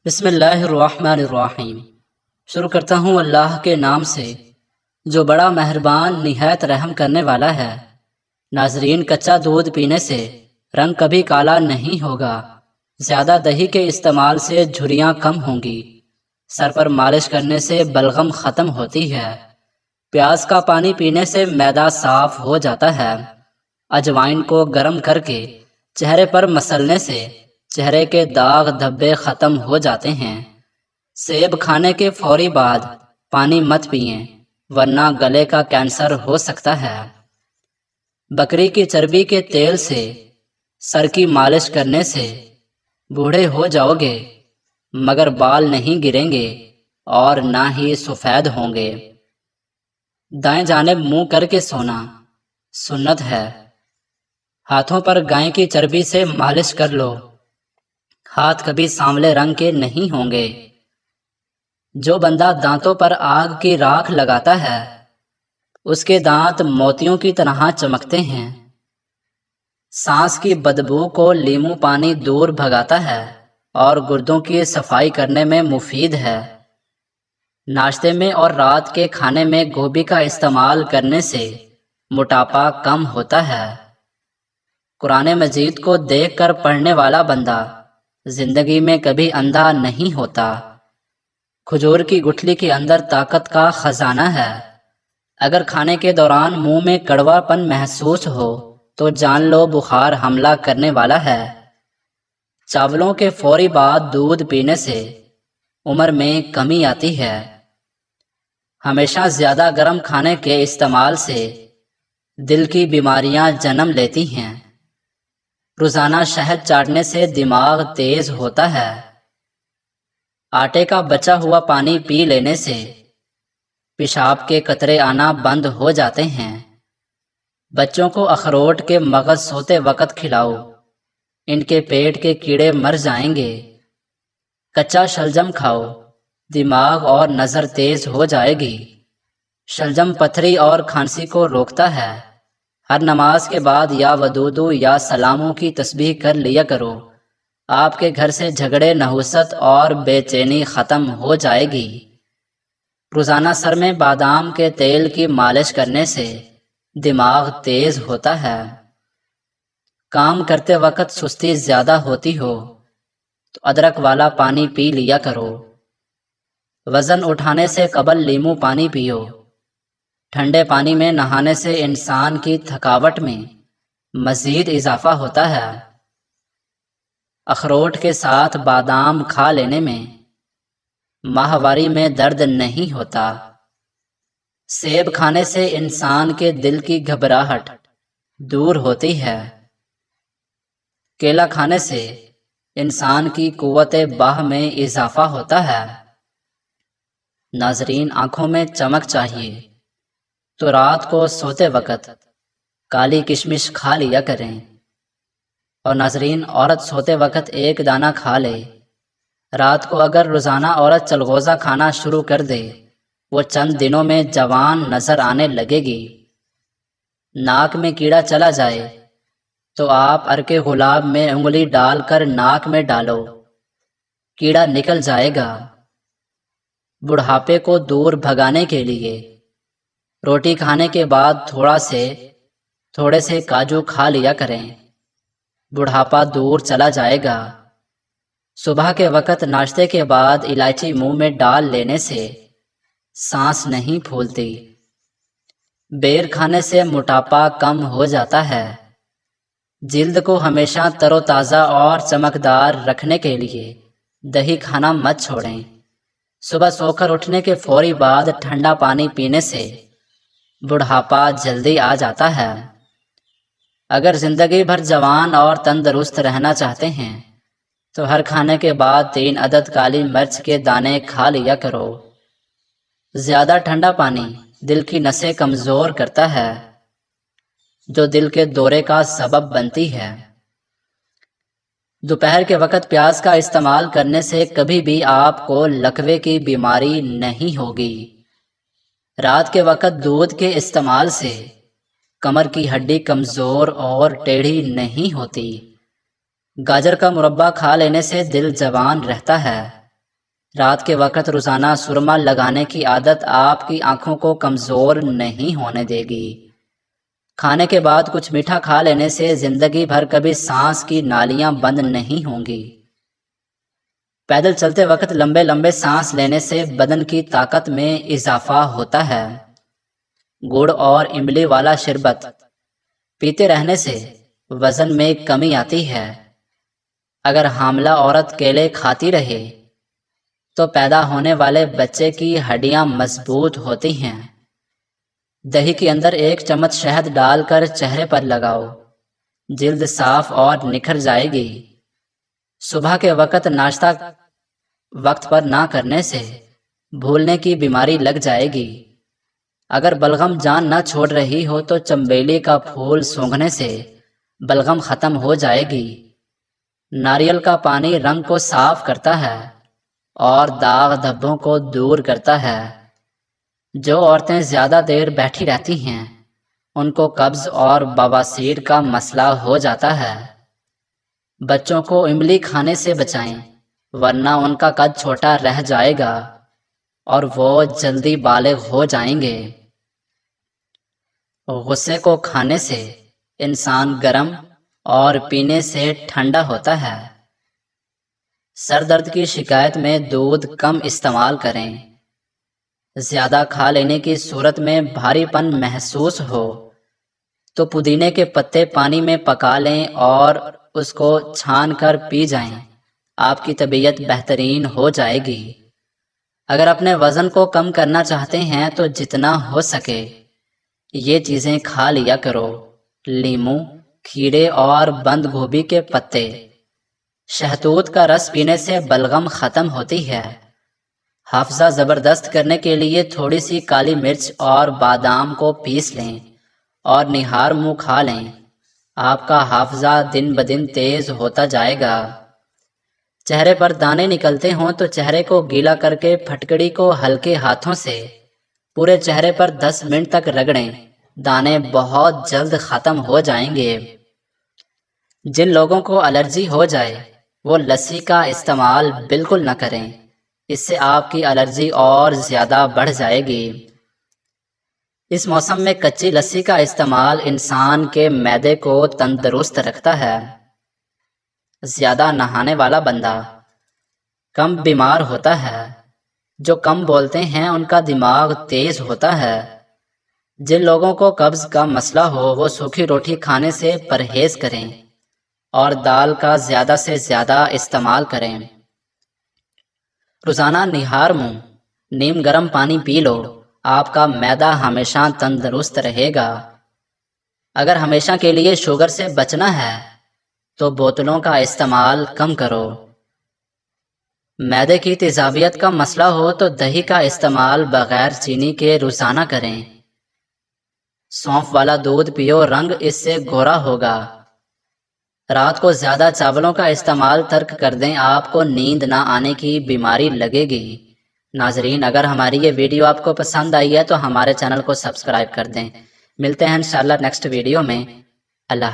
بسم اللہ الرحمن الرحیم۔ شروع کرتا ہوں اللہ کے نام سے جو بڑا مہربان نہایت رحم کرنے والا ہے۔ ناظرین، کچا دودھ پینے سے رنگ کبھی کالا نہیں ہوگا، زیادہ دہی کے استعمال سے جھریاں کم ہوں گی، سر پر مالش کرنے سے بلغم ختم ہوتی ہے، پیاز کا پانی پینے سے معدہ صاف ہو جاتا ہے، اجوائن کو گرم کر کے چہرے پر مسلنے سے چہرے کے داغ دھبے ختم ہو جاتے ہیں، سیب کھانے کے فوری بعد پانی مت پئیں ورنہ گلے کا کینسر ہو سکتا ہے، بکری کی چربی کے تیل سے سر کی مالش کرنے سے بوڑھے ہو جاؤ گے مگر بال نہیں گریں گے اور نہ ہی سفید ہوں گے۔ دائیں جانب منہ کر کے سونا سنت ہے۔ ہاتھوں پر گائے کی چربی سے مالش کر لو، ہاتھ کبھی سانولے رنگ کے نہیں ہوں گے۔ جو بندہ دانتوں پر آگ کی راکھ لگاتا ہے اس کے دانت موتیوں کی طرح چمکتے ہیں۔ سانس کی بدبو کو لیمو پانی دور بھگاتا ہے اور گردوں کی صفائی کرنے میں مفید ہے۔ ناشتے میں اور رات کے کھانے میں گوبھی کا استعمال کرنے سے موٹاپا کم ہوتا ہے۔ قرآن مجید کو دیکھ کر پڑھنے والا بندہ زندگی میں کبھی اندھا نہیں ہوتا۔ کھجور کی گٹھلی کے اندر طاقت کا خزانہ ہے۔ اگر کھانے کے دوران منہ میں کڑوا پن محسوس ہو تو جان لو بخار حملہ کرنے والا ہے۔ چاولوں کے فوری بعد دودھ پینے سے عمر میں کمی آتی ہے۔ ہمیشہ زیادہ گرم کھانے کے استعمال سے دل کی بیماریاں جنم لیتی ہیں۔ روزانہ شہد چاٹنے سے دماغ تیز ہوتا ہے۔ آٹے کا بچا ہوا پانی پی لینے سے پیشاب کے قطرے آنا بند ہو جاتے ہیں۔ بچوں کو اخروٹ کے مغز سوتے وقت کھلاؤ، ان کے پیٹ کے کیڑے مر جائیں گے۔ کچا شلجم کھاؤ، دماغ اور نظر تیز ہو جائے گی۔ شلجم پتھری اور کھانسی کو روکتا ہے۔ ہر نماز کے بعد یا ودودو یا سلاموں کی تسبیح کر لیا کرو، آپ کے گھر سے جھگڑے، نحوست اور بے چینی ختم ہو جائے گی۔ روزانہ سر میں بادام کے تیل کی مالش کرنے سے دماغ تیز ہوتا ہے۔ کام کرتے وقت سستی زیادہ ہوتی ہو تو ادرک والا پانی پی لیا کرو۔ وزن اٹھانے سے قبل لیمو پانی پیو۔ ٹھنڈے پانی میں نہانے سے انسان کی تھکاوٹ میں مزید اضافہ ہوتا ہے۔ اخروٹ کے ساتھ بادام کھا لینے میں ماہواری میں درد نہیں ہوتا۔ سیب کھانے سے انسان کے دل کی گھبراہٹ دور ہوتی ہے۔ کیلا کھانے سے انسان کی قوت باہ میں اضافہ ہوتا ہے۔ ناظرین، آنکھوں میں چمک چاہیے تو رات کو سوتے وقت کالی کشمش کھا لیا کریں، اور ناظرین، عورت سوتے وقت ایک دانہ کھا لے۔ رات کو اگر روزانہ عورت چلغوزہ کھانا شروع کر دے وہ چند دنوں میں جوان نظر آنے لگے گی۔ ناک میں کیڑا چلا جائے تو آپ عرق گلاب میں انگلی ڈال کر ناک میں ڈالو، کیڑا نکل جائے گا۔ بڑھاپے کو دور بھگانے کے لیے روٹی کھانے کے بعد تھوڑے سے کاجو کھا لیا کریں، بڑھاپا دور چلا جائے گا۔ صبح کے وقت ناشتے کے بعد الائچی منہ میں ڈال لینے سے سانس نہیں پھولتی۔ بیر کھانے سے موٹاپا کم ہو جاتا ہے۔ جلد کو ہمیشہ تر و تازہ اور چمکدار رکھنے کے لیے دہی کھانا مت چھوڑیں۔ صبح سو کر اٹھنے کے فوری بعد ٹھنڈا پانی پینے سے بڑھاپا جلدی آ جاتا ہے۔ اگر زندگی بھر جوان اور تندرست رہنا چاہتے ہیں تو ہر کھانے کے بعد 3 عدد کالی مرچ کے دانے کھا لیا کرو۔ زیادہ ٹھنڈا پانی دل کی نسیں کمزور کرتا ہے جو دل کے دورے کا سبب بنتی ہے۔ دوپہر کے وقت پیاز کا استعمال کرنے سے کبھی بھی آپ کو لکوے کی بیماری نہیں ہوگی۔ رات کے وقت دودھ کے استعمال سے کمر کی ہڈی کمزور اور ٹیڑھی نہیں ہوتی۔ گاجر کا مربع کھا لینے سے دل جوان رہتا ہے۔ رات کے وقت روزانہ سرما لگانے کی عادت آپ کی آنکھوں کو کمزور نہیں ہونے دے گی۔ کھانے کے بعد کچھ میٹھا کھا لینے سے زندگی بھر کبھی سانس کی نالیاں بند نہیں ہوں گی۔ پیدل چلتے وقت لمبے لمبے سانس لینے سے بدن کی طاقت میں اضافہ ہوتا ہے۔ گڑ اور املی والا شربت پیتے رہنے سے وزن میں کمی آتی ہے۔ اگر حاملہ عورت کیلے کھاتی رہے تو پیدا ہونے والے بچے کی ہڈیاں مضبوط ہوتی ہیں۔ دہی کے اندر 1 چمچ شہد ڈال کر چہرے پر لگاؤ، جلد صاف اور نکھر جائے گی۔ صبح کے وقت ناشتہ وقت پر نہ کرنے سے بھولنے کی بیماری لگ جائے گی۔ اگر بلغم جان نہ چھوڑ رہی ہو تو چنبیلی کا پھول سونگھنے سے بلغم ختم ہو جائے گی۔ ناریل کا پانی رنگ کو صاف کرتا ہے اور داغ دھبوں کو دور کرتا ہے۔ جو عورتیں زیادہ دیر بیٹھی رہتی ہیں ان کو قبض اور بواسیر کا مسئلہ ہو جاتا ہے۔ بچوں کو املی کھانے سے بچائیں ورنہ ان کا قد چھوٹا رہ جائے گا اور وہ جلدی بالغ ہو جائیں گے۔ غصے کو کھانے سے انسان گرم اور پینے سے ٹھنڈا ہوتا ہے۔ سر درد کی شکایت میں دودھ کم استعمال کریں۔ زیادہ کھا لینے کی صورت میں بھاری پن محسوس ہو تو پودینے کے پتے پانی میں پکا لیں اور اس کو چھان کر پی جائیں، آپ کی طبیعت بہترین ہو جائے گی۔ اگر اپنے وزن کو کم کرنا چاہتے ہیں تو جتنا ہو سکے یہ چیزیں کھا لیا کرو: لیموں، کھیرے اور بند گوبھی کے پتے۔ شہتوت کا رس پینے سے بلغم ختم ہوتی ہے۔ حافظہ زبردست کرنے کے لیے تھوڑی سی کالی مرچ اور بادام کو پیس لیں اور نہار منہ کھا لیں، آپ کا حافظہ دن بدن تیز ہوتا جائے گا۔ چہرے پر دانے نکلتے ہوں تو چہرے کو گیلا کر کے پھٹکڑی کو ہلکے ہاتھوں سے پورے چہرے پر 10 منٹ تک رگڑیں، دانے بہت جلد ختم ہو جائیں گے۔ جن لوگوں کو الرجی ہو جائے وہ لسی کا استعمال بالکل نہ کریں، اس سے آپ کی الرجی اور زیادہ بڑھ جائے گی۔ اس موسم میں کچی لسی کا استعمال انسان کے معدے کو تندرست رکھتا ہے۔ زیادہ نہانے والا بندہ کم بیمار ہوتا ہے۔ جو کم بولتے ہیں ان کا دماغ تیز ہوتا ہے۔ جن لوگوں کو قبض کا مسئلہ ہو وہ سوکھی روٹی کھانے سے پرہیز کریں اور دال کا زیادہ سے زیادہ استعمال کریں۔ روزانہ نہار منہ نیم گرم پانی پی لو، آپ کا معدہ ہمیشہ تندرست رہے گا۔ اگر ہمیشہ کے لیے شوگر سے بچنا ہے تو بوتلوں کا استعمال کم کرو۔ معدے کی تیزابیت کا مسئلہ ہو تو دہی کا استعمال بغیر چینی کے روزانہ کریں۔ سونف والا دودھ پیو، رنگ اس سے گورا ہوگا۔ رات کو زیادہ چاولوں کا استعمال ترک کر دیں، آپ کو نیند نہ آنے کی بیماری لگے گی۔ ناظرین، اگر ہماری یہ ویڈیو آپ کو پسند آئی ہے تو ہمارے چینل کو سبسکرائب کر دیں۔ ملتے ہیں انشاءاللہ نیکسٹ ویڈیو میں۔ اللہ